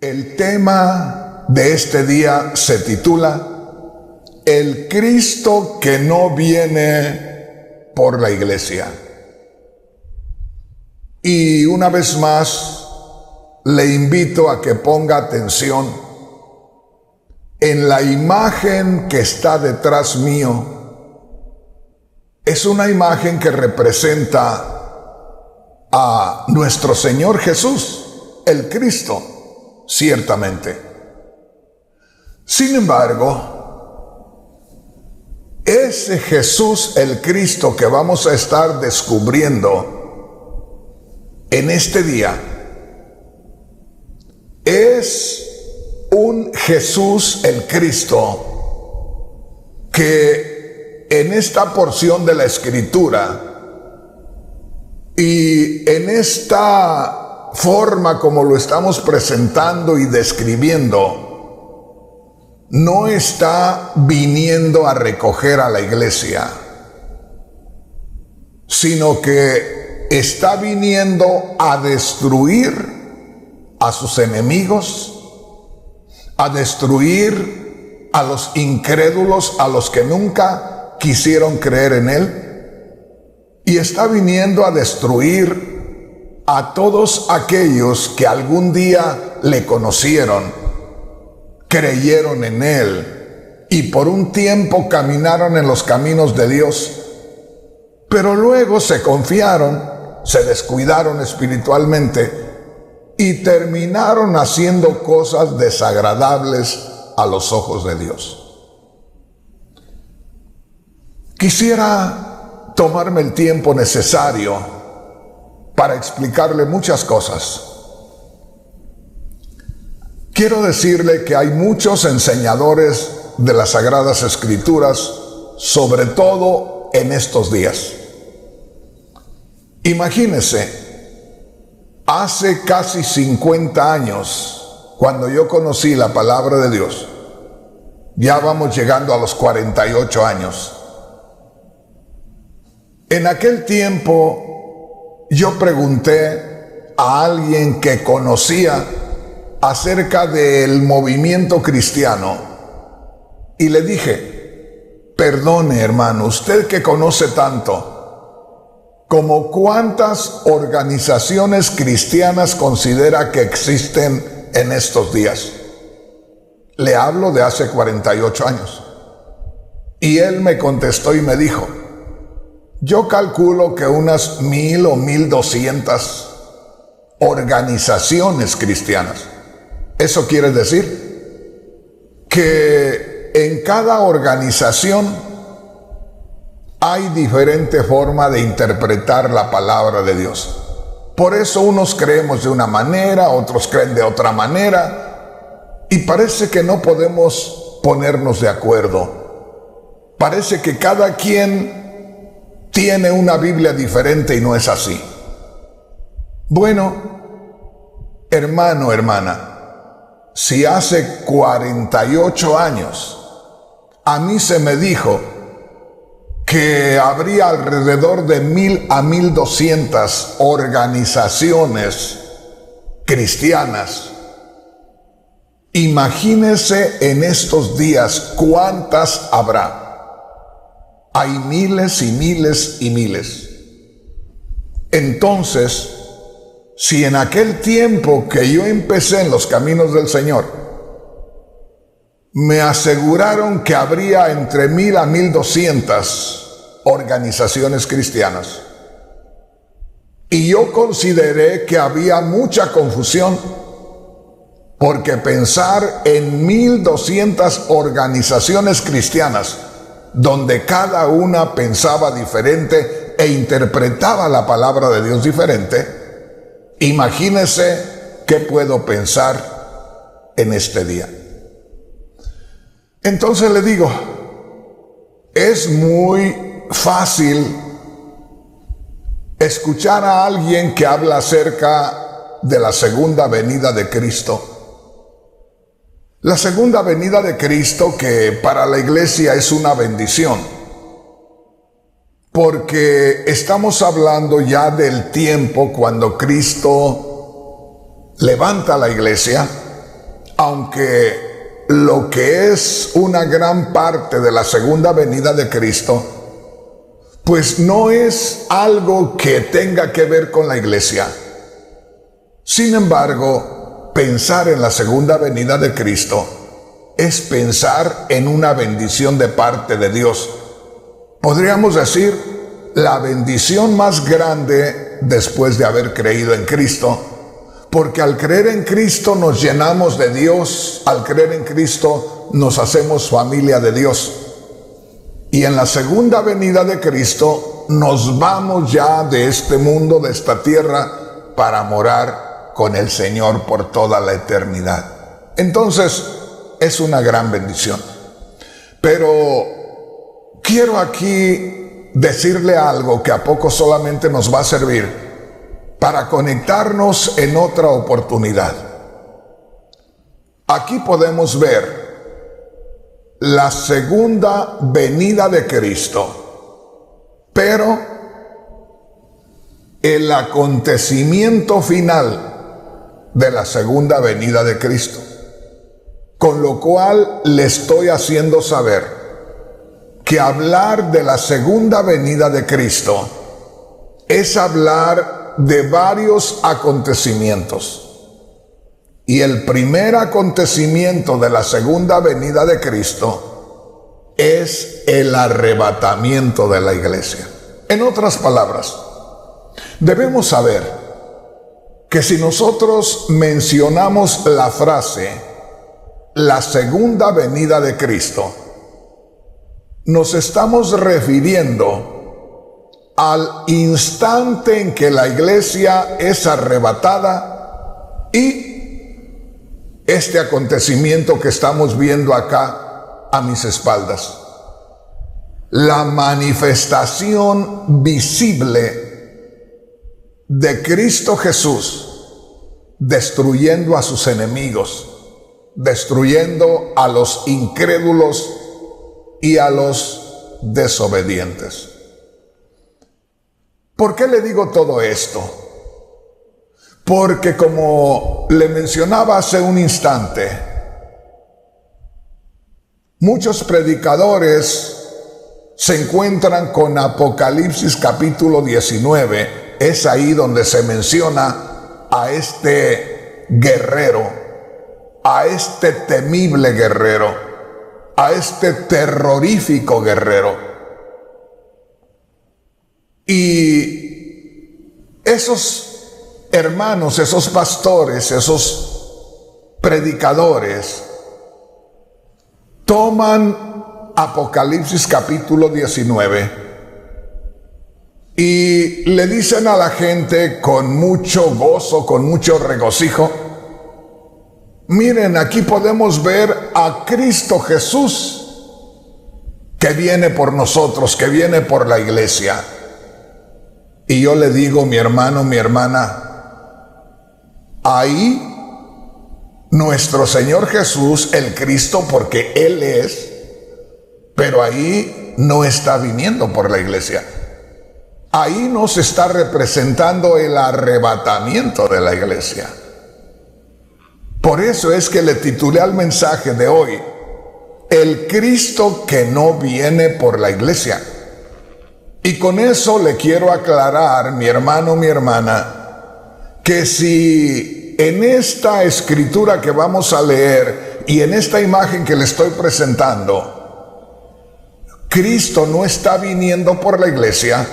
El tema de este día se titula El Cristo que no viene por la iglesia. Y una vez más le invito a que ponga atención en la imagen que está detrás mío. Es una imagen que representa a nuestro Señor Jesús, el Cristo, ciertamente. Sin embargo, ese Jesús, el Cristo que vamos a estar descubriendo en este día, es un Jesús, el Cristo, que en esta porción de la Escritura y en esta forma como lo estamos presentando y describiendo, no está viniendo a recoger a la iglesia, sino que está viniendo a destruir a sus enemigos, a destruir a los incrédulos, a los que nunca quisieron creer en Él, y está viniendo a destruir a todos aquellos que algún día le conocieron, creyeron en Él y por un tiempo caminaron en los caminos de Dios, pero luego se confiaron, se descuidaron espiritualmente y terminaron haciendo cosas desagradables a los ojos de Dios. Quisiera tomarme el tiempo necesario para explicarle muchas cosas. Quiero decirle que hay muchos enseñadores de las Sagradas Escrituras, sobre todo en estos días. Imagínese, hace casi 50 años, cuando yo conocí la palabra de Dios, ya vamos llegando a los 48 años. En aquel tiempo, yo pregunté a alguien que conocía acerca del movimiento cristiano y le dije: perdone, hermano, usted que conoce tanto, ¿como cuántas organizaciones cristianas considera que existen en estos días? Le hablo de hace 48 años. Y él me contestó y me dijo: yo calculo que unas 1000 o 1200 organizaciones cristianas. Eso quiere decir que en cada organización hay diferente forma de interpretar la palabra de Dios. Por eso unos creemos de una manera, otros creen de otra manera, y parece que no podemos ponernos de acuerdo. Parece que cada quien tiene una Biblia diferente y no es así. Bueno, hermano, hermana, si hace 48 años a mí se me dijo que habría alrededor de 1000 a 1200 organizaciones cristianas, imagínese en estos días cuántas habrá. Hay miles y miles y miles. Entonces, si en aquel tiempo que yo empecé en los caminos del Señor, me aseguraron que habría entre 1000 a 1200 organizaciones cristianas, y yo consideré que había mucha confusión, porque pensar en 1200 organizaciones cristianas, donde cada una pensaba diferente e interpretaba la palabra de Dios diferente, imagínese qué puedo pensar en este día. Entonces le digo, es muy fácil escuchar a alguien que habla acerca de la segunda venida de Cristo. La segunda venida de Cristo, que para la iglesia es una bendición, porque estamos hablando ya del tiempo cuando Cristo levanta la iglesia aunque lo que es una gran parte de la segunda venida de Cristo, pues no es algo que tenga que ver con la iglesia. Sin embargo, pensar en la segunda venida de Cristo es pensar en una bendición de parte de Dios. Podríamos decir, la bendición más grande después de haber creído en Cristo, porque al creer en Cristo nos llenamos de Dios, al creer en Cristo nos hacemos familia de Dios. Y en la segunda venida de Cristo nos vamos ya de este mundo, de esta tierra, para morar con el Señor por toda la eternidad. Entonces, es una gran bendición. Pero quiero aquí decirle algo que a poco solamente nos va a servir para conectarnos en otra oportunidad. Aquí podemos ver la segunda venida de Cristo, pero el acontecimiento final de la segunda venida de Cristo. Con lo cual le estoy haciendo saber que hablar de la segunda venida de Cristo es hablar de varios acontecimientos. Y el primer acontecimiento de la segunda venida de Cristo es el arrebatamiento de la iglesia. En otras palabras, debemos saber que si nosotros mencionamos la frase la segunda venida de Cristo, nos estamos refiriendo al instante en que la iglesia es arrebatada y este acontecimiento que estamos viendo acá a mis espaldas. La manifestación visible de Cristo Jesús destruyendo a sus enemigos, destruyendo a los incrédulos y a los desobedientes. ¿Por qué le digo todo esto? Porque como le mencionaba hace un instante, muchos predicadores se encuentran con Apocalipsis capítulo 19. Es ahí donde se menciona a este guerrero, a este temible guerrero, a este terrorífico guerrero. Y esos hermanos, esos pastores, esos predicadores, toman Apocalipsis capítulo 19 y le dicen a la gente con mucho gozo, con mucho regocijo: miren, aquí podemos ver a Cristo Jesús que viene por nosotros, que viene por la iglesia. Y yo le digo, mi hermano, mi hermana, ahí nuestro Señor Jesús, el Cristo, porque Él es, pero ahí no está viniendo por la iglesia. Ahí nos está representando el arrebatamiento de la iglesia. Por eso es que le titulé al mensaje de hoy, el Cristo que no viene por la iglesia. Y con eso le quiero aclarar, mi hermano, mi hermana, que si en esta escritura que vamos a leer y en esta imagen que le estoy presentando, Cristo no está viniendo por la iglesia,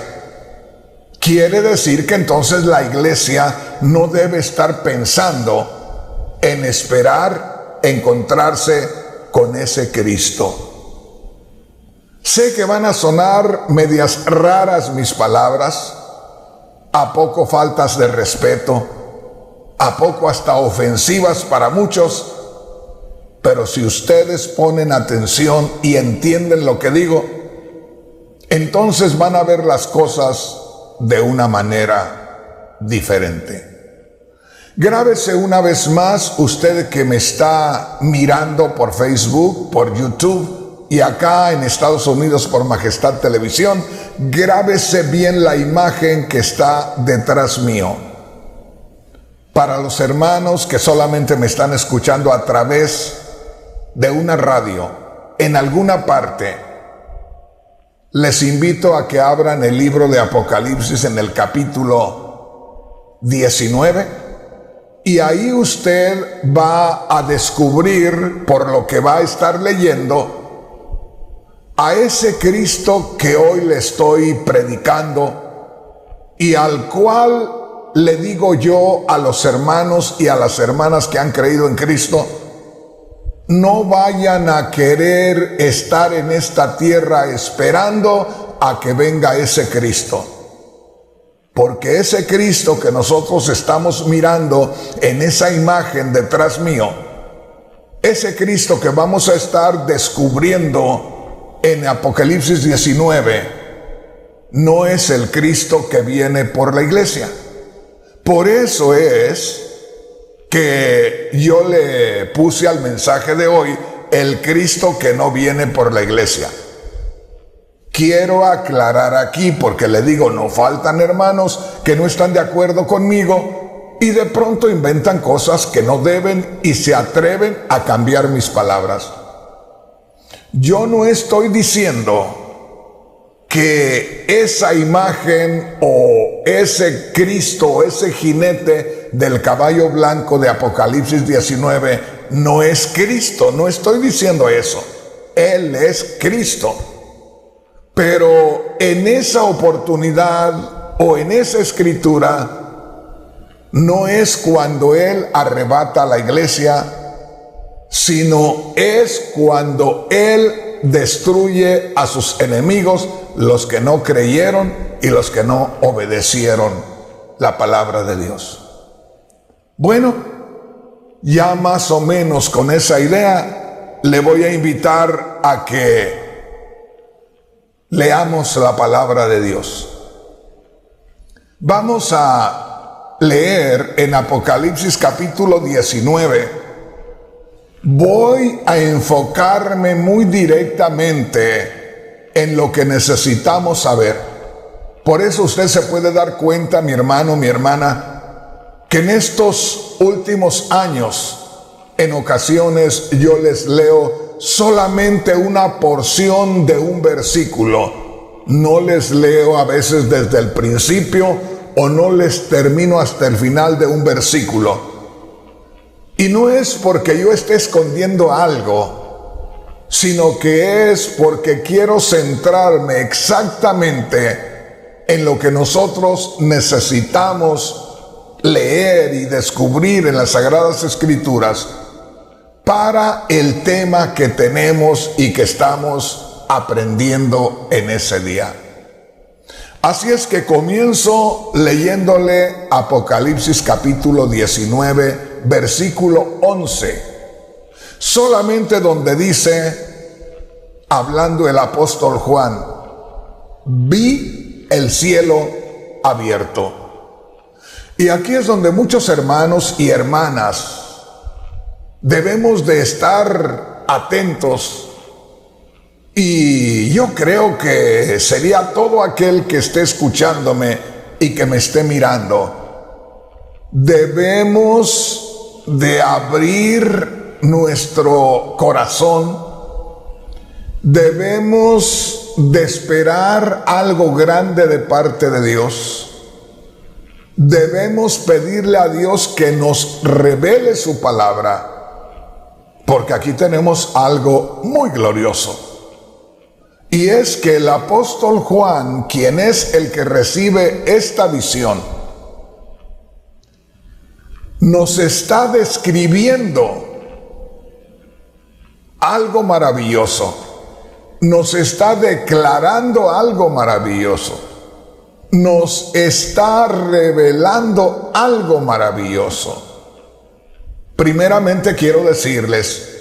quiere decir que entonces la iglesia no debe estar pensando en esperar encontrarse con ese Cristo. Sé que van a sonar medias raras mis palabras, a poco faltas de respeto, a poco hasta ofensivas para muchos, pero si ustedes ponen atención y entienden lo que digo, entonces van a ver las cosas de una manera diferente. Grábese una vez más, usted que me está mirando por Facebook, por YouTube, y acá en Estados Unidos por Majestad Televisión, grábese bien la imagen que está detrás mío. Para los hermanos que solamente me están escuchando a través de una radio, en alguna parte, les invito a que abran el libro de Apocalipsis en el capítulo 19 y ahí usted va a descubrir, por lo que va a estar leyendo, a ese Cristo que hoy le estoy predicando y al cual le digo yo a los hermanos y a las hermanas que han creído en Cristo: no vayan a querer estar en esta tierra esperando a que venga ese Cristo. Porque ese Cristo que nosotros estamos mirando en esa imagen detrás mío, ese Cristo que vamos a estar descubriendo en Apocalipsis 19, no es el Cristo que viene por la iglesia. Por eso es que yo le puse al mensaje de hoy el Cristo que no viene por la iglesia. Quiero aclarar aquí, porque le digo, no faltan hermanos que no están de acuerdo conmigo y de pronto inventan cosas que no deben y se atreven a cambiar mis palabras. Yo no estoy diciendo que esa imagen o ese Cristo o ese jinete del caballo blanco de Apocalipsis 19 no es Cristo. No estoy diciendo eso. Él es Cristo. Pero en esa oportunidad o en esa escritura no es cuando Él arrebata a la iglesia, sino es cuando Él destruye a sus enemigos, los que no creyeron y los que no obedecieron la palabra de Dios. Bueno, ya más o menos con esa idea le voy a invitar a que leamos la palabra de Dios. Vamos a leer en Apocalipsis capítulo 19. Voy a enfocarme muy directamente en lo que necesitamos saber. Por eso usted se puede dar cuenta, mi hermano, mi hermana, que en estos últimos años, en ocasiones yo les leo solamente una porción de un versículo. No les leo a veces desde el principio o no les termino hasta el final de un versículo. Y no es porque yo esté escondiendo algo, sino que es porque quiero centrarme exactamente en lo que nosotros necesitamos leer y descubrir en las Sagradas Escrituras para el tema que tenemos y que estamos aprendiendo en ese día. Así es que comienzo leyéndole Apocalipsis capítulo 19, versículo 11, solamente donde dice, hablando el apóstol Juan: vi el cielo abierto. Y aquí es donde muchos hermanos y hermanas debemos de estar atentos, y yo creo que sería todo aquel que esté escuchándome y que me esté mirando. Debemos de abrir nuestro corazón, debemos de esperar algo grande de parte de Dios. Debemos pedirle a Dios que nos revele su palabra, porque aquí tenemos algo muy glorioso. Y es que el apóstol Juan, quien es el que recibe esta visión, nos está describiendo algo maravilloso, nos está declarando algo maravilloso, nos está revelando algo maravilloso. Primeramente quiero decirles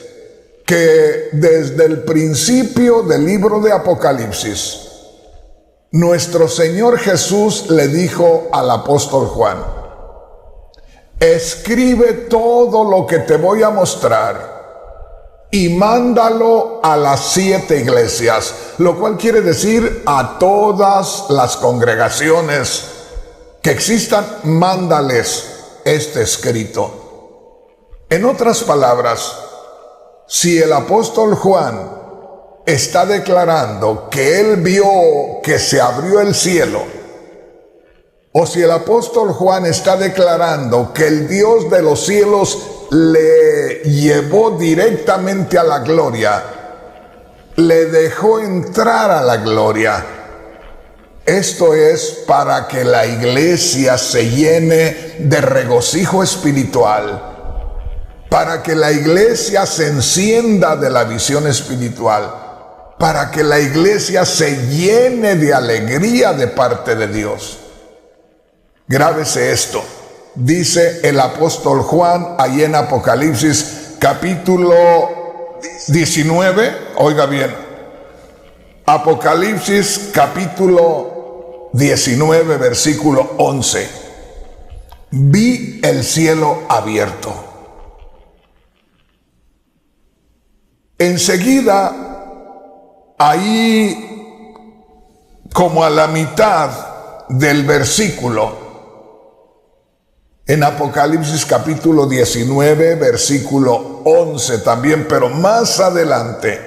que desde el principio del libro de Apocalipsis, nuestro Señor Jesús le dijo al apóstol Juan: escribe todo lo que te voy a mostrar y mándalo a las 7 iglesias, lo cual quiere decir a todas las congregaciones que existan, mándales este escrito. En otras palabras, si el apóstol Juan está declarando que él vio que se abrió el cielo, o si el apóstol Juan está declarando que el Dios de los cielos le llevó directamente a la gloria, le dejó entrar a la gloria, esto es para que la iglesia se llene de regocijo espiritual, para que la iglesia se encienda de la visión espiritual, para que la iglesia se llene de alegría de parte de Dios. Grábese esto, dice el apóstol Juan ahí en Apocalipsis capítulo 19, oiga bien, Apocalipsis capítulo 19 versículo 11, vi el cielo abierto. Enseguida, ahí como a la mitad del versículo, en Apocalipsis capítulo 19, versículo 11 también, pero más adelante,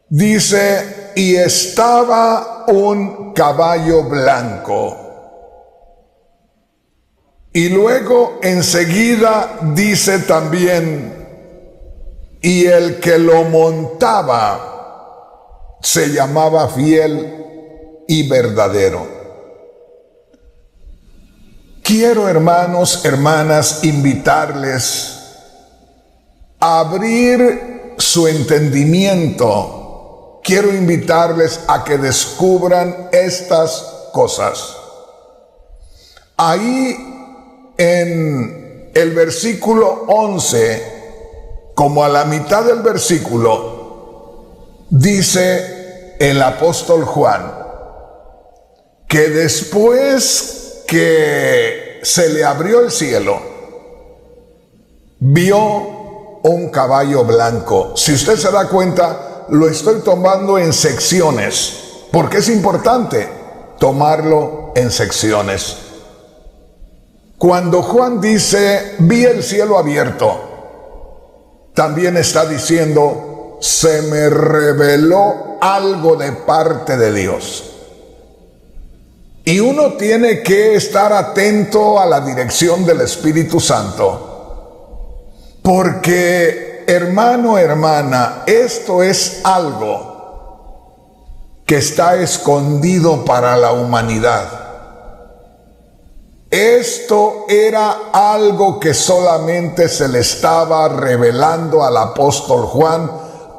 dice, y estaba un caballo blanco. Y luego enseguida dice también, y el que lo montaba se llamaba Fiel y Verdadero. Quiero, hermanos, hermanas, invitarles a abrir su entendimiento. Quiero invitarles a que descubran estas cosas. Ahí en el versículo 11, como a la mitad del versículo, dice el apóstol Juan que después que se le abrió el cielo, vio un caballo blanco. Si usted se da cuenta, lo estoy tomando en secciones, porque es importante tomarlo en secciones. Cuando Juan dice, vi el cielo abierto, también está diciendo, se me reveló algo de parte de Dios. Y uno tiene que estar atento a la dirección del Espíritu Santo. Porque, hermano, hermana, esto es algo que está escondido para la humanidad. Esto era algo que solamente se le estaba revelando al apóstol Juan,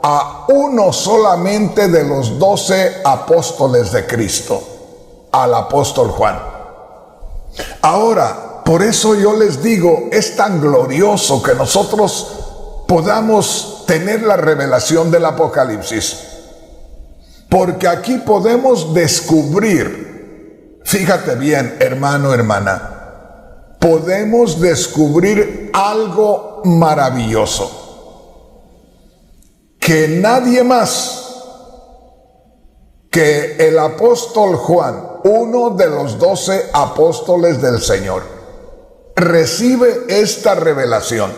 a uno solamente de los 12 apóstoles de Cristo, al apóstol Juan. Ahora, por eso yo les digo, es tan glorioso que nosotros podamos tener la revelación del Apocalipsis, porque aquí podemos descubrir, fíjate bien, hermano, hermana, podemos descubrir algo maravilloso, que nadie más que el apóstol Juan, uno de los 12 apóstoles del Señor, recibe esta revelación.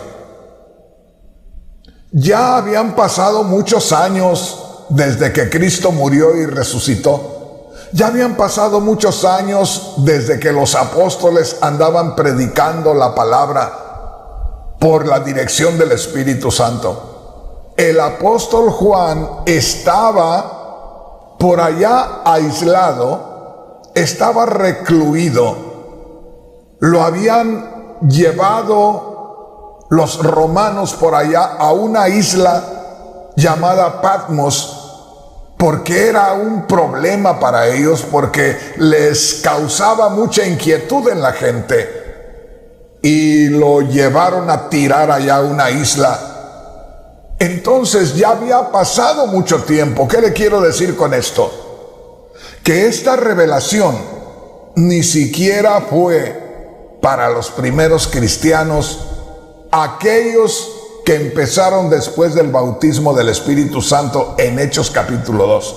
Ya habían pasado muchos años desde que Cristo murió y resucitó. Ya habían pasado muchos años desde que los apóstoles andaban predicando la palabra por la dirección del Espíritu Santo. El apóstol Juan estaba por allá aislado, estaba recluido. Lo habían llevado los romanos por allá a una isla llamada Patmos, porque era un problema para ellos, porque les causaba mucha inquietud en la gente, y lo llevaron a tirar allá a una isla. Entonces ya había pasado mucho tiempo. ¿Qué le quiero decir con esto? Que esta revelación ni siquiera fue para los primeros cristianos, aquellos que empezaron después del bautismo del Espíritu Santo en Hechos capítulo 2.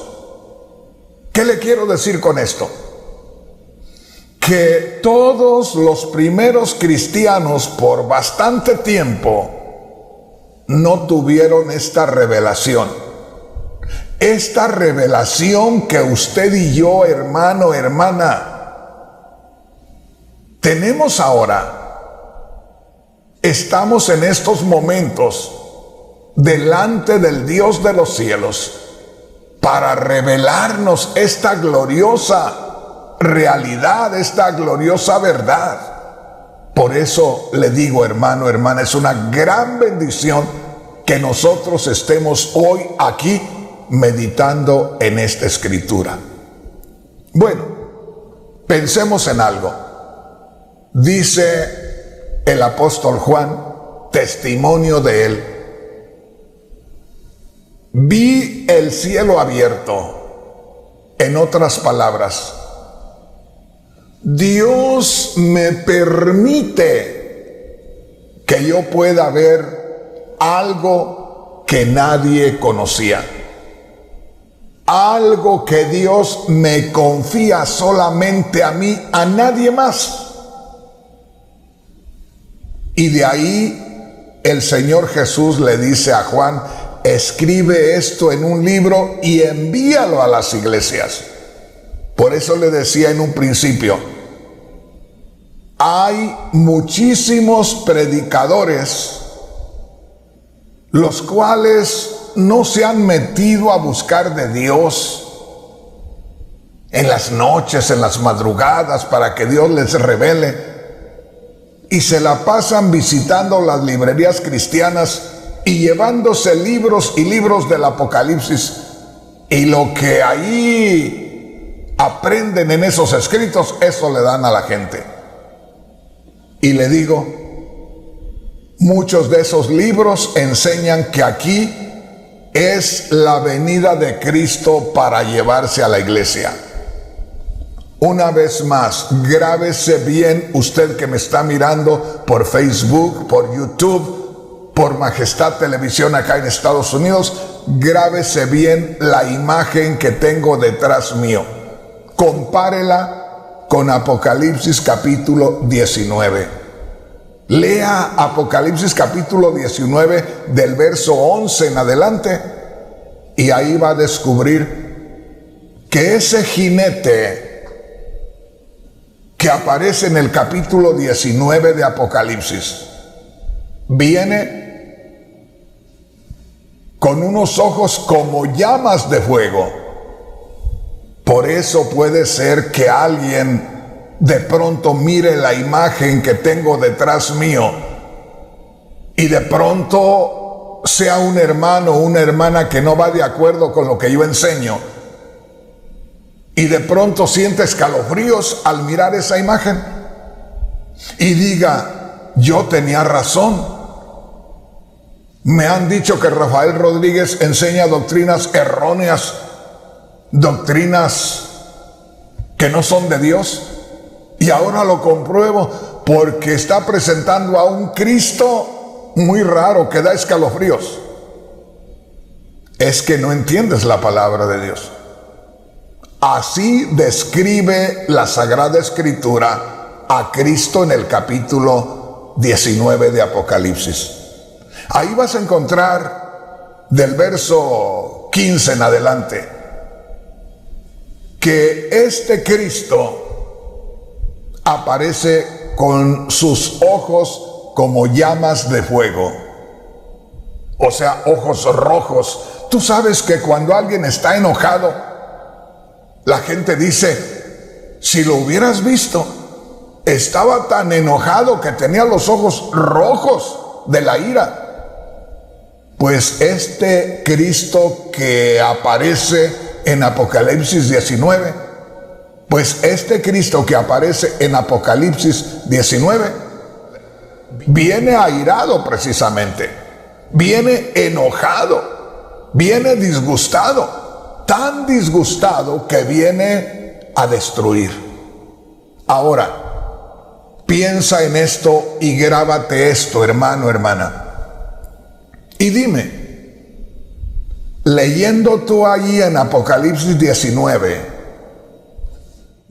¿Qué le quiero decir con esto? que todos los primeros cristianos por bastante tiempo no tuvieron esta revelación. Esta revelación que usted y yo, hermano, hermana, tenemos ahora. Estamos en estos momentos delante del Dios de los cielos para revelarnos esta gloriosa realidad, esta gloriosa verdad. Por eso le digo, hermano, hermana, es una gran bendición que nosotros estemos hoy aquí meditando en esta escritura. Bueno, pensemos en algo. Dice el apóstol Juan, testimonio de él: vi el cielo abierto. En otras palabras, Dios me permite que yo pueda ver algo que nadie conocía. Algo que Dios me confía solamente a mí, a nadie más. Y de ahí el Señor Jesús le dice a Juan: escribe esto en un libro y envíalo a las iglesias. Por eso le decía en un principio, hay muchísimos predicadores los cuales no se han metido a buscar de Dios en las noches, en las madrugadas, para que Dios les revele. Y se la pasan visitando las librerías cristianas y llevándose libros y libros del Apocalipsis. Y lo que ahí aprenden en esos escritos, eso le dan a la gente. Y le digo, muchos de esos libros enseñan que aquí es la venida de Cristo para llevarse a la iglesia. Una vez más, grábese bien usted que me está mirando por Facebook, por YouTube, por Majestad Televisión acá en Estados Unidos, grábese bien la imagen que tengo detrás mío. Compárela con Apocalipsis capítulo 19. Lea Apocalipsis capítulo 19 del verso 11 en adelante y ahí va a descubrir que ese jinete que aparece en el capítulo 19 de Apocalipsis viene con unos ojos como llamas de fuego. Por eso puede ser que alguien de pronto mire la imagen que tengo detrás mío y de pronto sea un hermano o una hermana que no va de acuerdo con lo que yo enseño y de pronto siente escalofríos al mirar esa imagen y diga, yo tenía razón. Me han dicho que Rafael Rodríguez enseña doctrinas erróneas, doctrinas que no son de Dios, y ahora lo compruebo porque está presentando a un Cristo muy raro que da escalofríos. Es que no entiendes la palabra de Dios. Así describe la Sagrada Escritura a Cristo en el capítulo 19 de Apocalipsis. Ahí vas a encontrar del verso 15 en adelante que este Cristo aparece con sus ojos como llamas de fuego, o sea, ojos rojos. Tú sabes que cuando alguien está enojado, la gente dice, si lo hubieras visto, estaba tan enojado que tenía los ojos rojos de la ira. Pues este Cristo que aparece en Apocalipsis 19, pues este Cristo que aparece en Apocalipsis 19, viene airado precisamente, viene enojado, viene disgustado. Tan disgustado que viene a destruir. Ahora, piensa en esto y grábate esto, hermano, hermana. Y dime, leyendo tú allí en Apocalipsis 19,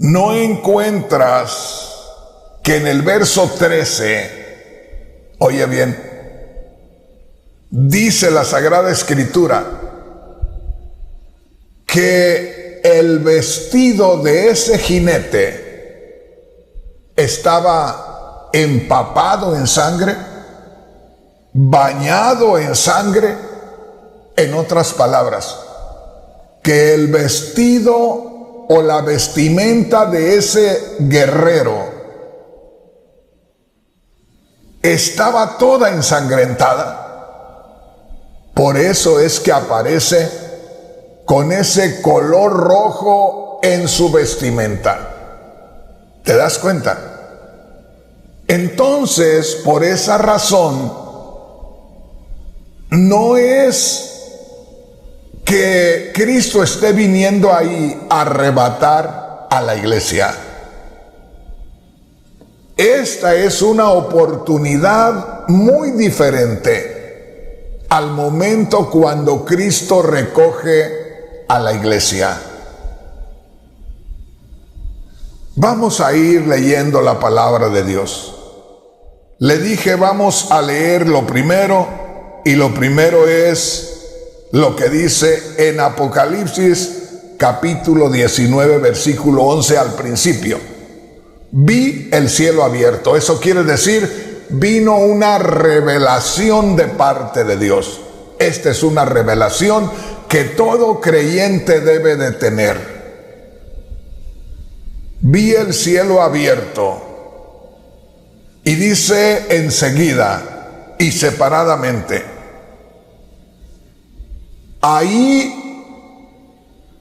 no encuentras que en el verso 13, oye bien, dice la Sagrada Escritura que el vestido de ese jinete estaba empapado en sangre, bañado en sangre. En otras palabras, que el vestido o la vestimenta de ese guerrero estaba toda ensangrentada. Por eso es que aparece con ese color rojo en su vestimenta. ¿Te das cuenta? Entonces, por esa razón, no es que Cristo esté viniendo ahí a arrebatar a la iglesia. Esta es una oportunidad muy diferente al momento cuando Cristo recoge a la iglesia. Vamos a ir leyendo la palabra de Dios. Le dije, vamos a leer lo primero, y lo primero es lo que dice en Apocalipsis capítulo 19, versículo 11 al principio. Vi el cielo abierto. Eso quiere decir, vino una revelación de parte de Dios. Esta es una revelación que todo creyente debe de tener. Vi el cielo abierto. Y dice enseguida y separadamente, ahí,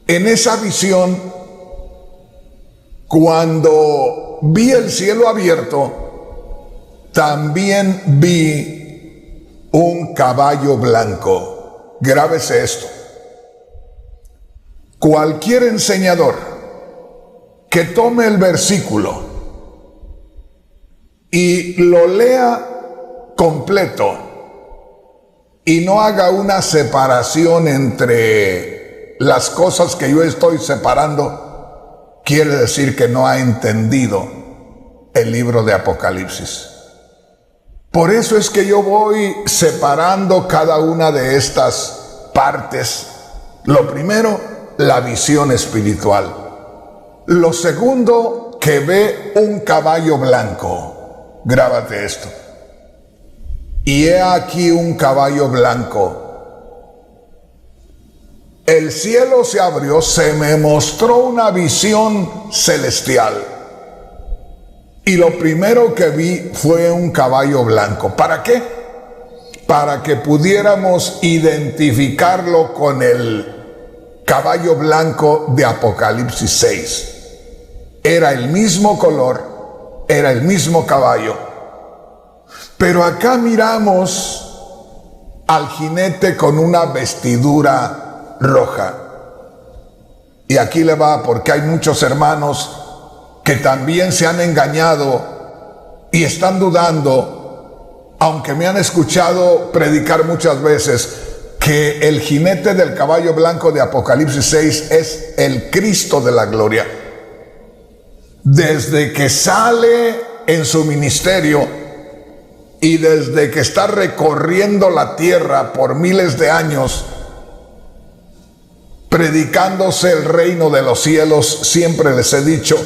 en esa visión, cuando vi el cielo abierto, también vi un caballo blanco. Grábese esto. Cualquier enseñador que tome el versículo y lo lea completo, y no haga una separación entre las cosas que yo estoy separando, quiere decir que no ha entendido el libro de Apocalipsis. Por eso es que yo voy separando cada una de estas partes. Lo primero, la visión espiritual. Lo segundo, que ve un caballo blanco. Grábate esto. Y he aquí un caballo blanco. El cielo se abrió, se me mostró una visión celestial. Y lo primero que vi fue un caballo blanco. ¿Para qué? Para que pudiéramos identificarlo con el caballo blanco de Apocalipsis 6. Era el mismo color, era el mismo caballo. Pero acá miramos al jinete con una vestidura roja. Y aquí le va, porque hay muchos hermanos que también se han engañado y están dudando, aunque me han escuchado predicar muchas veces, que el jinete del caballo blanco de Apocalipsis 6 es el Cristo de la gloria. Desde que sale en su ministerio, y desde que está recorriendo la tierra por miles de años, predicándose el reino de los cielos, siempre les he dicho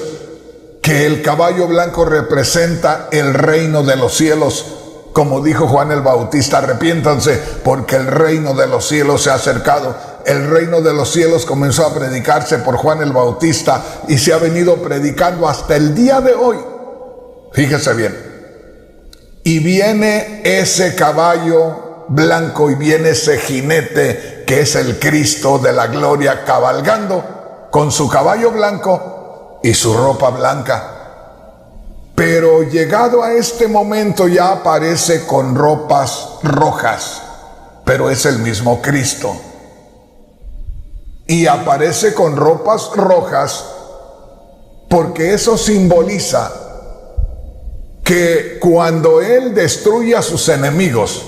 que el caballo blanco representa el reino de los cielos. Como dijo Juan el Bautista, arrepiéntanse porque el reino de los cielos se ha acercado. El reino de los cielos comenzó a predicarse por Juan el Bautista y se ha venido predicando hasta el día de hoy. Fíjese bien. Y viene ese caballo blanco y viene ese jinete que es el Cristo de la gloria cabalgando con su caballo blanco y su ropa blanca. Pero llegado a este momento ya aparece con ropas rojas, pero es el mismo Cristo. Y aparece con ropas rojas porque eso simboliza que cuando Él destruye a sus enemigos,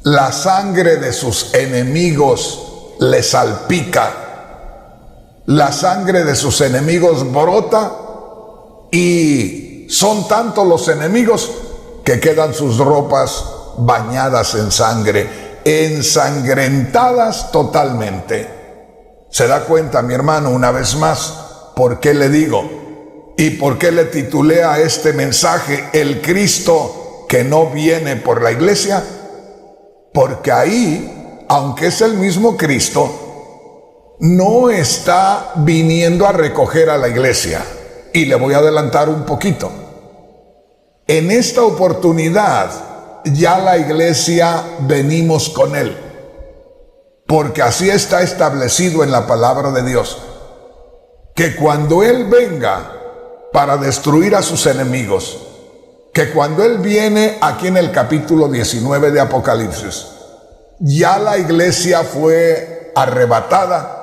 la sangre de sus enemigos le salpica la sangre de sus enemigos brota y son tantos los enemigos que quedan sus ropas bañadas en sangre, ensangrentadas totalmente. ¿Se da cuenta, mi hermano, una vez más, por qué le digo y por qué le titulé a este mensaje el Cristo que no viene por la iglesia? Porque ahí, aunque es el mismo Cristo, no está viniendo a recoger a la iglesia. Y le voy a adelantar un poquito. En esta oportunidad, ya la iglesia venimos con Él. Porque así está establecido en la palabra de Dios, que cuando Él venga para destruir a sus enemigos, que cuando Él viene aquí en el capítulo 19 de Apocalipsis, ya la iglesia fue arrebatada,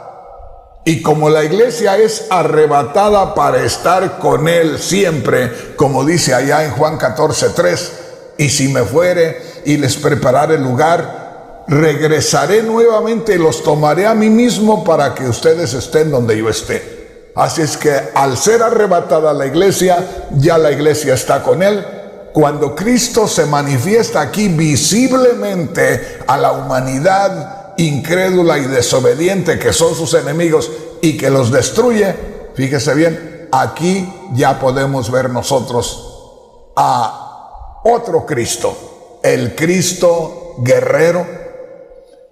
y como la iglesia es arrebatada para estar con Él siempre, como dice allá en Juan 14:3, y si me fuere y les prepararé lugar, regresaré nuevamente y los tomaré a mí mismo para que ustedes estén donde yo esté. Así es que al ser arrebatada la iglesia, ya la iglesia está con Él. Cuando Cristo se manifiesta aquí visiblemente a la humanidad incrédula y desobediente que son sus enemigos y que los destruye, fíjese bien, aquí ya podemos ver nosotros a otro Cristo, el Cristo guerrero,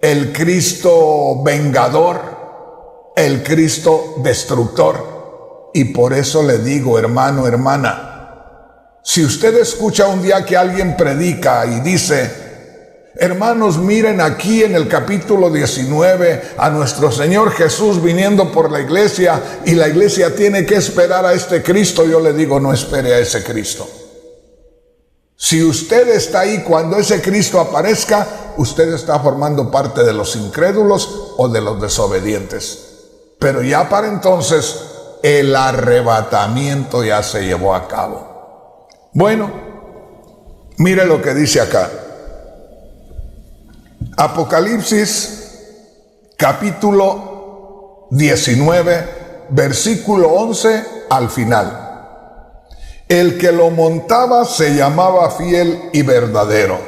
el Cristo vengador, el Cristo destructor. Y por eso le digo, hermano, hermana, si usted escucha un día que alguien predica y dice: hermanos, miren aquí en el capítulo 19 a nuestro Señor Jesús viniendo por la iglesia y la iglesia tiene que esperar a este Cristo, yo le digo, no espere a ese Cristo. Si usted está ahí cuando ese Cristo aparezca, usted está formando parte de los incrédulos o de los desobedientes. Pero ya para entonces el arrebatamiento ya se llevó a cabo. Bueno, mire lo que dice acá. Apocalipsis capítulo 19, versículo 11 al final. El que lo montaba se llamaba Fiel y Verdadero.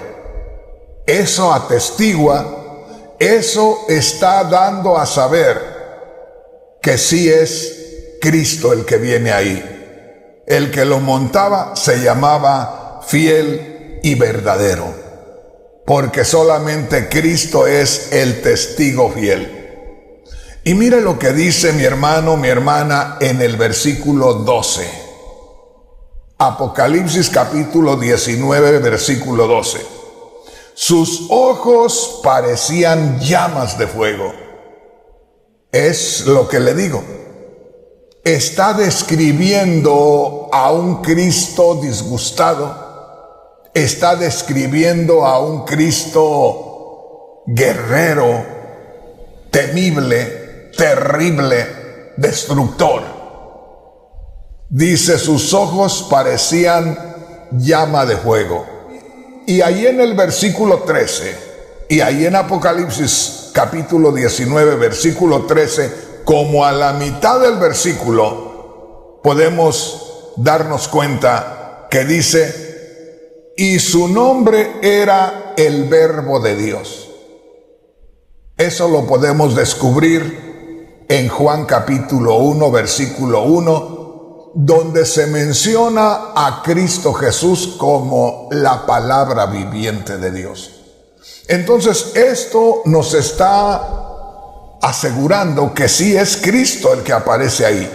Eso atestigua, eso está dando a saber que sí es Cristo el que viene ahí. El que lo montaba se llamaba Fiel y Verdadero, porque solamente Cristo es el testigo fiel. Y mire lo que dice mi hermano, mi hermana, en el versículo 12. Apocalipsis capítulo 19, versículo 12. Sus ojos parecían llamas de fuego. Es lo que le digo. Está describiendo a un Cristo disgustado. Está describiendo a un Cristo guerrero, temible, terrible, destructor. Dice, sus ojos parecían llama de fuego. Y ahí en el versículo 13, y ahí en Apocalipsis capítulo 19, versículo 13, como a la mitad del versículo, podemos darnos cuenta que dice, y su nombre era el Verbo de Dios. Eso lo podemos descubrir en Juan capítulo 1, versículo 1, donde se menciona a Cristo Jesús como la palabra viviente de Dios. Entonces, esto nos está asegurando que sí es Cristo el que aparece ahí.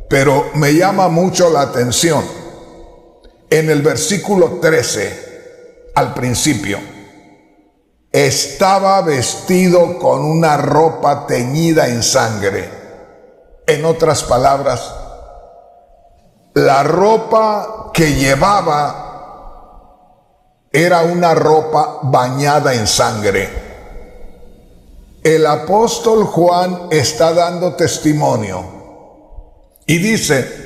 Pero me llama mucho la atención. En el versículo 13, al principio, estaba vestido con una ropa teñida en sangre. En otras palabras, la ropa que llevaba era una ropa bañada en sangre. El apóstol Juan está dando testimonio y dice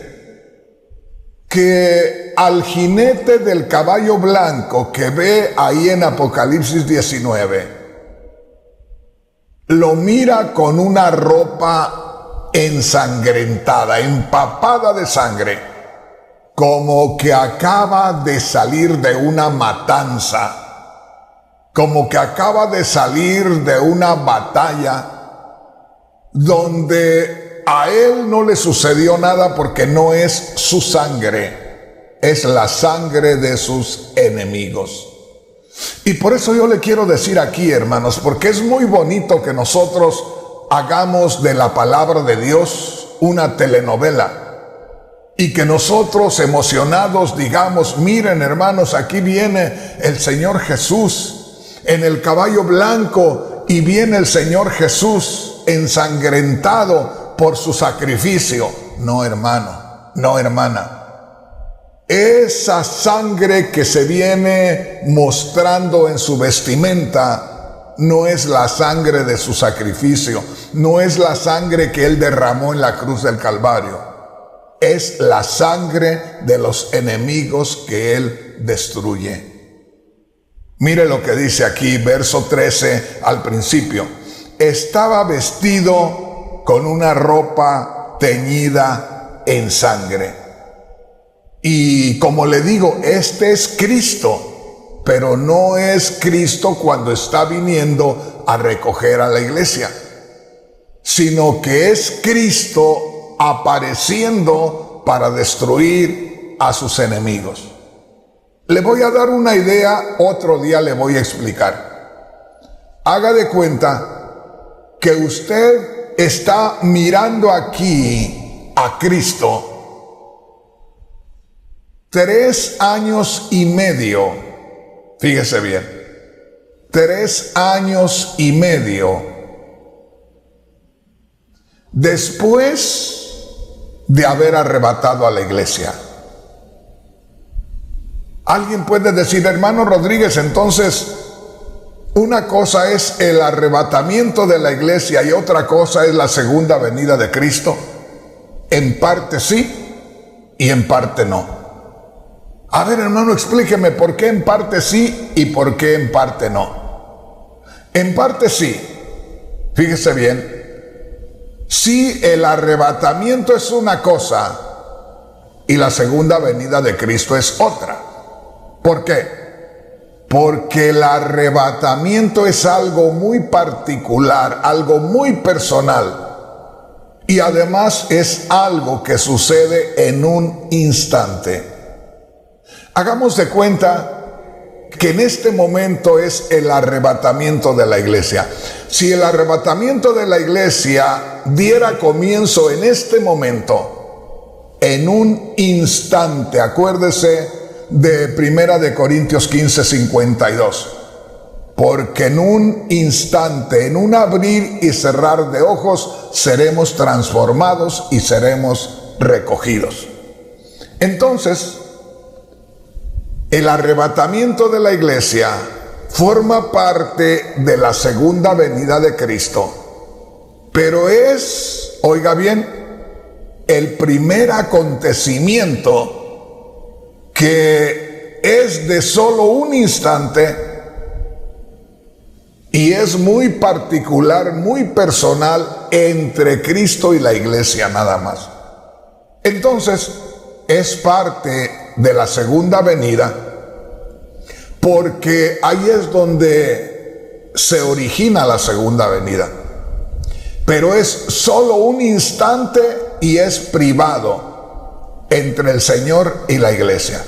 que al jinete del caballo blanco que ve ahí en Apocalipsis 19, lo mira con una ropa ensangrentada, empapada de sangre, como que acaba de salir de una matanza, como que acaba de salir de una batalla donde a él no le sucedió nada porque no es su sangre, es la sangre de sus enemigos. Y por eso yo le quiero decir aquí, hermanos, porque es muy bonito que nosotros hagamos de la palabra de Dios una telenovela y que nosotros emocionados digamos: miren, hermanos, aquí viene el Señor Jesús en el caballo blanco y viene el Señor Jesús ensangrentado por su sacrificio. No, hermano, no, hermana. Esa sangre que se viene mostrando en su vestimenta no es la sangre de su sacrificio, no es la sangre que él derramó en la cruz del Calvario, es la sangre de los enemigos que él destruye. Mire lo que dice aquí, verso 13 al principio. Estaba vestido con una ropa teñida en sangre. Y como le digo, este es Cristo, pero no es Cristo cuando está viniendo a recoger a la iglesia, sino que es Cristo apareciendo para destruir a sus enemigos. Le voy a dar una idea, otro día le voy a explicar. Haga de cuenta que usted está mirando aquí a Cristo 3 años y medio, fíjese bien, 3 años y medio después de haber arrebatado a la iglesia. Alguien puede decir: hermano Rodríguez, entonces una cosa es el arrebatamiento de la iglesia y otra cosa es la segunda venida de Cristo. En parte sí y en parte no. A ver, hermano, explíqueme por qué en parte sí y por qué en parte no. En parte sí, fíjese bien, sí, el arrebatamiento es una cosa y la segunda venida de Cristo es otra. ¿Por qué? Porque el arrebatamiento es algo muy particular, algo muy personal, y además es algo que sucede en un instante. Hagamos de cuenta que en este momento es el arrebatamiento de la iglesia. Si el arrebatamiento de la iglesia diera comienzo en este momento, en un instante, acuérdese de 1 Corintios 15:52, porque en un instante, en un abrir y cerrar de ojos, seremos transformados y seremos recogidos. Entonces, el arrebatamiento de la iglesia forma parte de la segunda venida de Cristo, pero es, oiga bien, el primer acontecimiento que es de solo un instante y es muy particular, muy personal entre Cristo y la iglesia nada más. Entonces, es parte de la segunda venida porque ahí es donde se origina la segunda venida. Pero es solo un instante y es privado entre el Señor y la iglesia.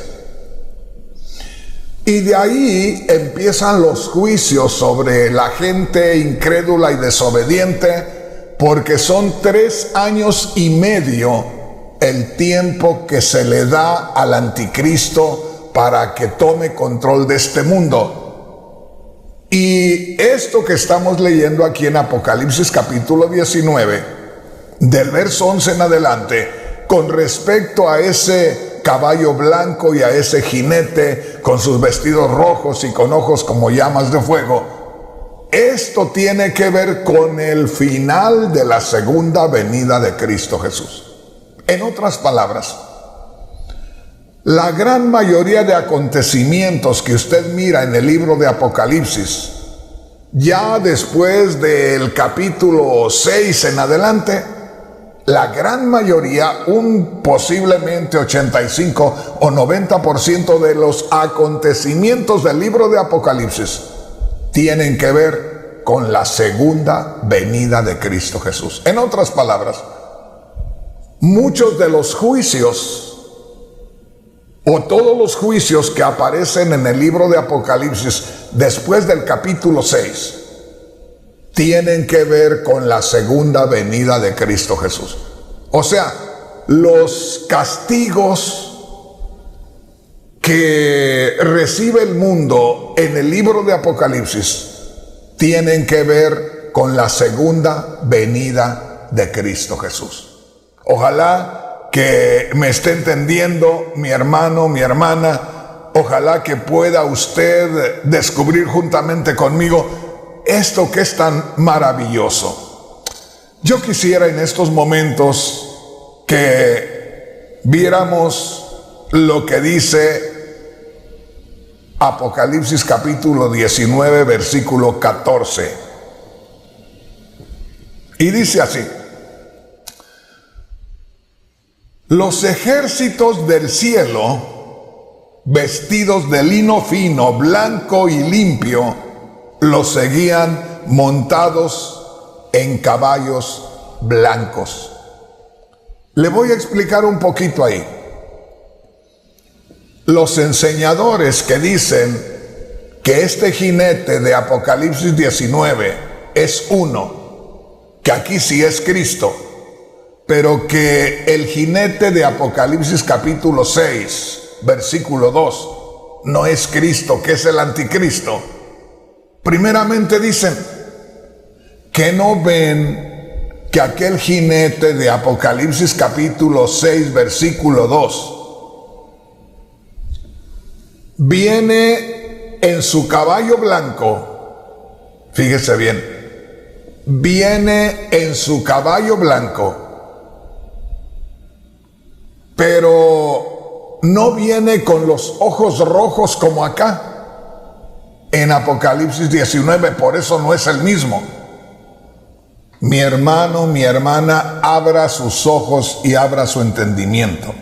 Y de ahí empiezan los juicios sobre la gente incrédula y desobediente, porque son 3 años y medio el tiempo que se le da al anticristo para que tome control de este mundo. Y esto que estamos leyendo aquí en Apocalipsis capítulo 19, del verso 11 en adelante, con respecto a ese caballo blanco y a ese jinete con sus vestidos rojos y con ojos como llamas de fuego, esto tiene que ver con el final de la segunda venida de Cristo Jesús. En otras palabras, la gran mayoría de acontecimientos que usted mira en el libro de Apocalipsis, ya después del capítulo 6 en adelante, la gran mayoría, un posiblemente 85 o 90% de los acontecimientos del libro de Apocalipsis tienen que ver con la segunda venida de Cristo Jesús. En otras palabras, muchos de los juicios o todos los juicios que aparecen en el libro de Apocalipsis después del capítulo 6 tienen que ver con la segunda venida de Cristo Jesús. O sea, los castigos que recibe el mundo en el libro de Apocalipsis tienen que ver con la segunda venida de Cristo Jesús. Ojalá que me esté entendiendo mi hermano, mi hermana. Ojalá que pueda usted descubrir juntamente conmigo esto que es tan maravilloso. Yo quisiera en estos momentos que viéramos lo que dice Apocalipsis capítulo 19, versículo 14. Y dice así: los ejércitos del cielo, vestidos de lino fino, blanco y limpio, los seguían montados en caballos blancos. Le voy a explicar un poquito ahí. Los enseñadores que dicen que este jinete de Apocalipsis 19 es uno, que aquí sí es Cristo, pero que el jinete de Apocalipsis capítulo 6, versículo 2, no es Cristo, que es el anticristo. Primeramente dicen que no ven que aquel jinete de Apocalipsis capítulo 6, versículo 2, viene en su caballo blanco. Fíjese bien, viene en su caballo blanco, pero no viene con los ojos rojos como acá en Apocalipsis 19, por eso no es el mismo. Mi hermano, mi hermana, abra sus ojos y abra su entendimiento.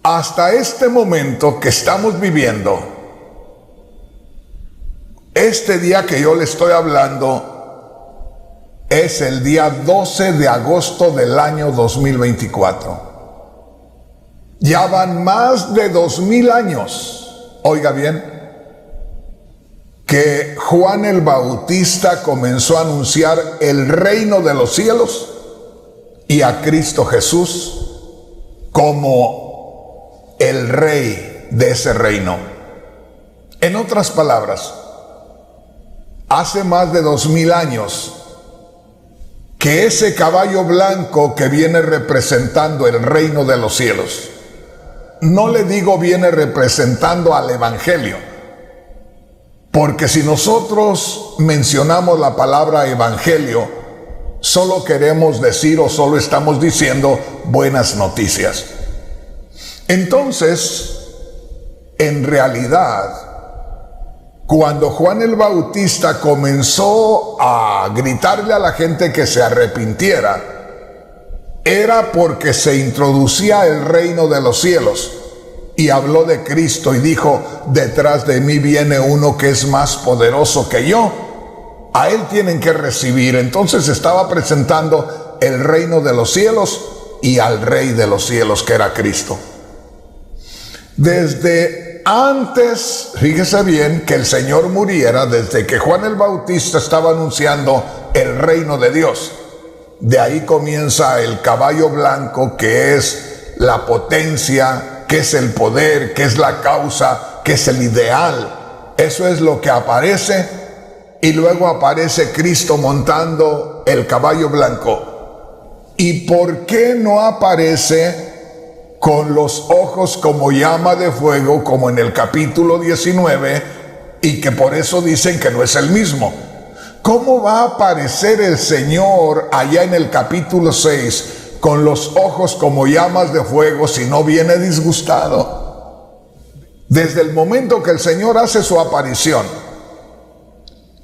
Hasta este momento que estamos viviendo, este día que yo le estoy hablando es el día 12 de agosto del año 2024. Ya van más de 2000 años, oiga bien, que Juan el Bautista comenzó a anunciar el reino de los cielos y a Cristo Jesús como el rey de ese reino. En otras palabras, hace más de 2000 años que ese caballo blanco que viene representando el reino de los cielos, no le digo viene representando al Evangelio, porque si nosotros mencionamos la palabra Evangelio, solo queremos decir o solo estamos diciendo buenas noticias. Entonces, en realidad, cuando Juan el Bautista comenzó a gritarle a la gente que se arrepintiera, era porque se introducía el reino de los cielos y habló de Cristo y dijo: detrás de mí viene uno que es más poderoso que yo, a él tienen que recibir. Entonces estaba presentando el reino de los cielos y al rey de los cielos, que era Cristo. Desde antes, fíjese bien, que el Señor muriera, desde que Juan el Bautista estaba anunciando el reino de Dios, de ahí comienza el caballo blanco, que es la potencia, que es el poder, que es la causa, que es el ideal. Eso es lo que aparece, y luego aparece Cristo montando el caballo blanco. ¿Y por qué no aparece con los ojos como llama de fuego, como en el capítulo 19, y que por eso dicen que no es el mismo? ¿Cómo va a aparecer el Señor allá en el capítulo 6 con los ojos como llamas de fuego si no viene disgustado? Desde el momento que el Señor hace su aparición,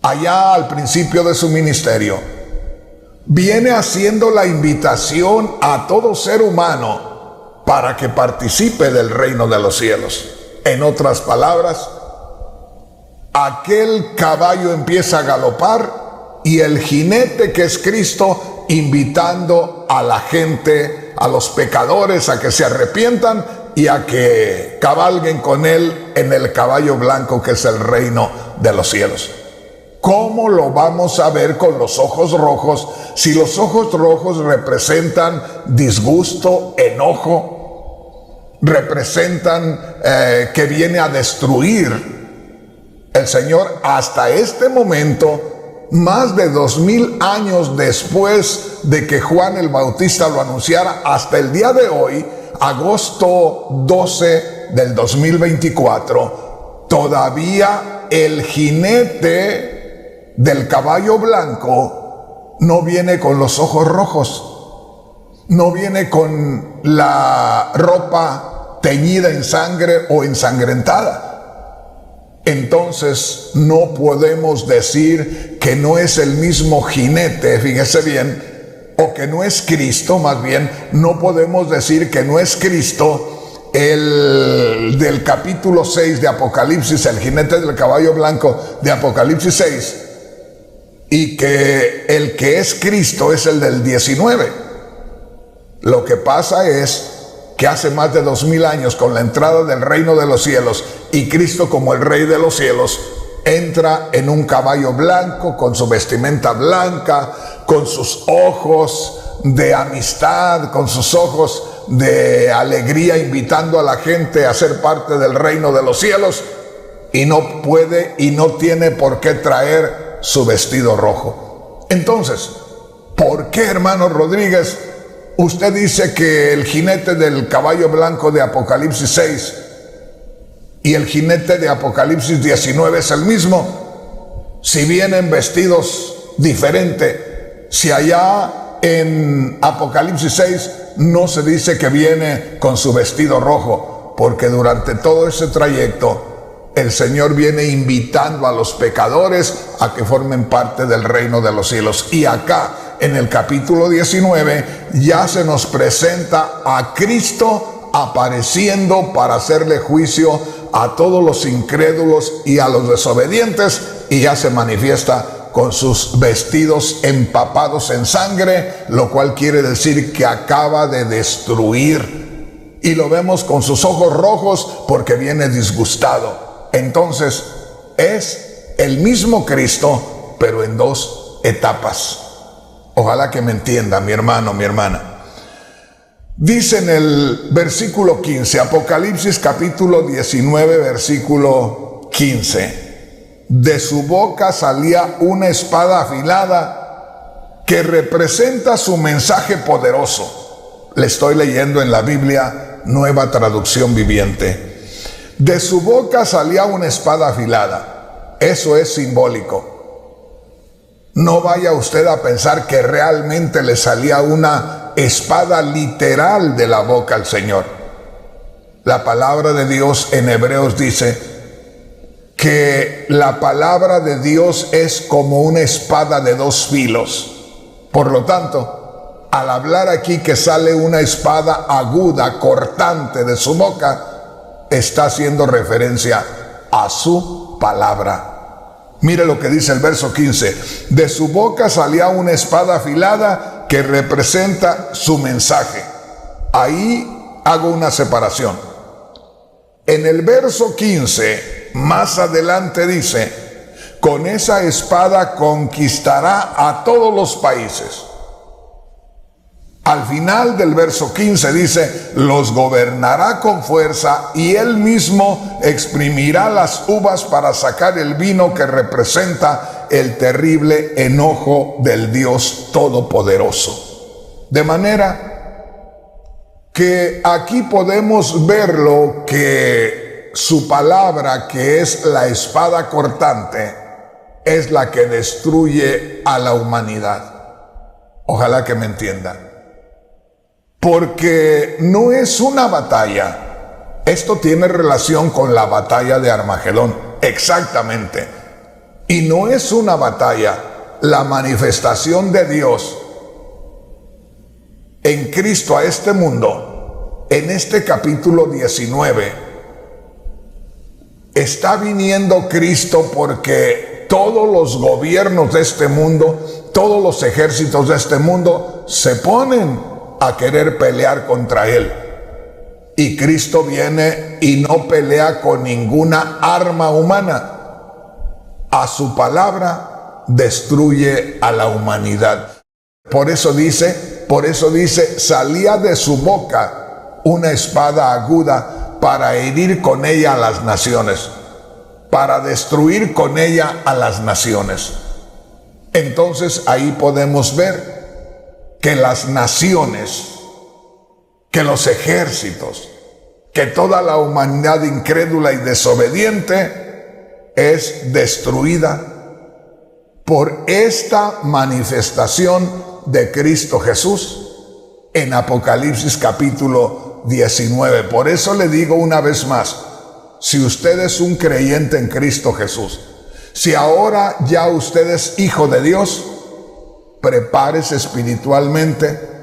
allá al principio de su ministerio, viene haciendo la invitación a todo ser humano para que participe del reino de los cielos. En otras palabras, aquel caballo empieza a galopar y el jinete, que es Cristo, invitando a la gente, a los pecadores, a que se arrepientan y a que cabalguen con él en el caballo blanco, que es el reino de los cielos. ¿Cómo lo vamos a ver con los ojos rojos si los ojos rojos representan disgusto, enojo, representan que viene a destruir? El Señor, hasta este momento, más de 2000 años después de que Juan el Bautista lo anunciara, hasta el día de hoy, agosto 12 del 2024, todavía el jinete del caballo blanco no viene con los ojos rojos, no viene con la ropa teñida en sangre o ensangrentada. Entonces no podemos decir que no es el mismo jinete, fíjese bien, o que no es Cristo. Más bien, no podemos decir que no es Cristo el del capítulo 6 de Apocalipsis, el jinete del caballo blanco de Apocalipsis 6, y que el que es Cristo es el del 19. Lo que pasa es que hace más de 2000 años, con la entrada del reino de los cielos y Cristo como el Rey de los cielos, entra en un caballo blanco, con su vestimenta blanca, con sus ojos de amistad, con sus ojos de alegría, invitando a la gente a ser parte del reino de los cielos, y no puede y no tiene por qué traer su vestido rojo. Entonces, ¿por qué, hermano Rodríguez, usted dice que el jinete del caballo blanco de Apocalipsis 6 y el jinete de Apocalipsis 19 es el mismo, si vienen vestidos diferentes? Si allá en Apocalipsis 6 no se dice que viene con su vestido rojo, porque durante todo ese trayecto el Señor viene invitando a los pecadores a que formen parte del reino de los cielos. Y acá, en el capítulo 19, ya se nos presenta a Cristo apareciendo para hacerle juicio a todos los incrédulos y a los desobedientes, y ya se manifiesta con sus vestidos empapados en sangre, lo cual quiere decir que acaba de destruir, y lo vemos con sus ojos rojos porque viene disgustado. Entonces es el mismo Cristo, pero en dos etapas. Ojalá que me entienda, mi hermano, mi hermana. Dice en el versículo 15, Apocalipsis capítulo 19, versículo 15: de su boca salía una espada afilada que representa su mensaje poderoso. Le estoy leyendo en la Biblia Nueva Traducción Viviente. De su boca salía una espada afilada. Eso es simbólico. No vaya usted a pensar que realmente le salía una espada literal de la boca al Señor. La palabra de Dios en Hebreos dice que la palabra de Dios es como una espada de dos filos. Por lo tanto, al hablar aquí que sale una espada aguda, cortante de su boca, está haciendo referencia a su palabra. Mire lo que dice el verso 15: de su boca salía una espada afilada que representa su mensaje. Ahí hago una separación. En el verso 15, más adelante dice: con esa espada conquistará a todos los países. Al final del verso 15 dice: los gobernará con fuerza y él mismo exprimirá las uvas para sacar el vino que representa el terrible enojo del Dios Todopoderoso. De manera que aquí podemos verlo, que su palabra, que es la espada cortante, es la que destruye a la humanidad. Ojalá que me entiendan. Porque no es una batalla. Esto tiene relación con la batalla de Armagedón, exactamente. Y no es una batalla la manifestación de Dios en Cristo a este mundo, en este capítulo 19, está viniendo Cristo porque todos los gobiernos de este mundo, todos los ejércitos de este mundo se ponen a querer pelear contra Él. Y Cristo viene y no pelea con ninguna arma humana. A su palabra destruye a la humanidad. Por eso dice, salía de su boca una espada aguda para herir con ella a las naciones, para destruir con ella a las naciones. Entonces ahí podemos ver que las naciones, que los ejércitos, que toda la humanidad incrédula y desobediente es destruida por esta manifestación de Cristo Jesús en Apocalipsis capítulo 19. Por eso le digo una vez más, si usted es un creyente en Cristo Jesús, si ahora ya usted es hijo de Dios, prepárese espiritualmente,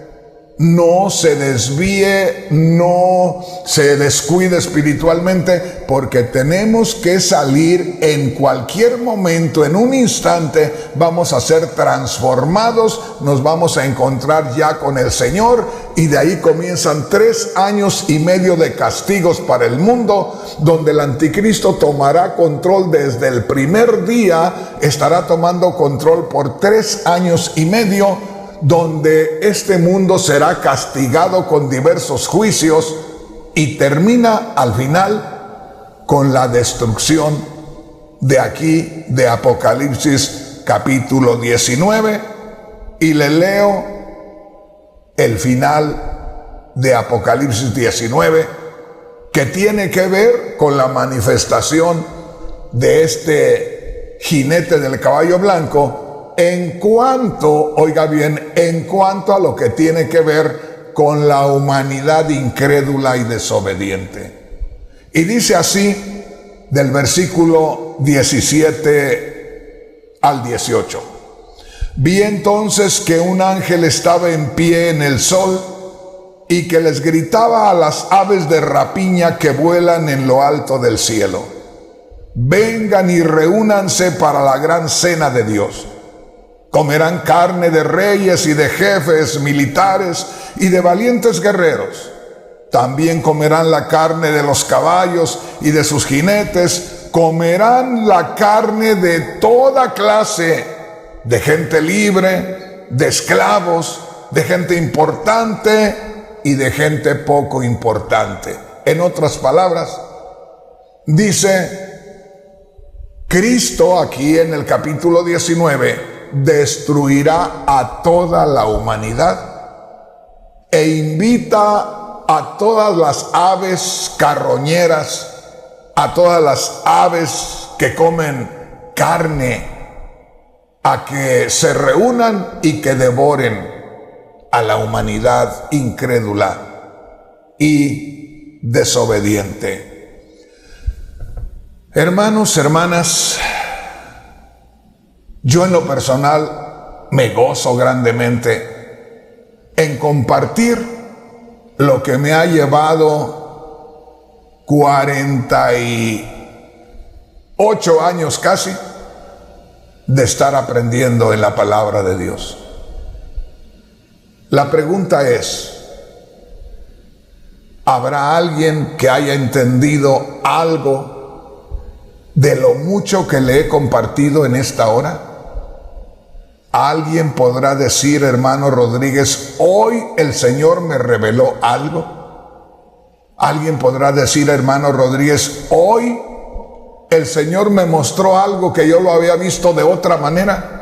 no se desvíe, no se descuide espiritualmente, porque tenemos que salir en cualquier momento, en un instante, vamos a ser transformados, nos vamos a encontrar ya con el Señor, y de ahí comienzan 3 años y medio de castigos para el mundo, donde el anticristo tomará control desde el primer día, estará tomando control por 3 años y medio, donde este mundo será castigado con diversos juicios y termina al final con la destrucción de aquí de Apocalipsis capítulo 19, y le leo el final de Apocalipsis 19, que tiene que ver con la manifestación de este jinete del caballo blanco, en cuanto, oiga bien, en cuanto a lo que tiene que ver con la humanidad incrédula y desobediente. Y dice así, del versículo 17 al 18. Vi entonces que un ángel estaba en pie en el sol y que les gritaba a las aves de rapiña que vuelan en lo alto del cielo: vengan y reúnanse para la gran cena de Dios. Comerán carne de reyes y de jefes militares y de valientes guerreros. También comerán la carne de los caballos y de sus jinetes. Comerán la carne de toda clase, de gente libre, de esclavos, de gente importante y de gente poco importante. En otras palabras, dice Cristo aquí en el capítulo 19, destruirá a toda la humanidad e invita a todas las aves carroñeras, a todas las aves que comen carne, a que se reúnan y que devoren a la humanidad incrédula y desobediente. Hermanos, hermanas, yo en lo personal me gozo grandemente en compartir lo que me ha llevado 48 años casi de estar aprendiendo en la palabra de Dios. La pregunta es, ¿habrá alguien que haya entendido algo de lo mucho que le he compartido en esta hora? ¿Alguien podrá decir, hermano Rodríguez, hoy el Señor me reveló algo? ¿Alguien podrá decir, hermano Rodríguez, hoy el Señor me mostró algo que yo lo había visto de otra manera?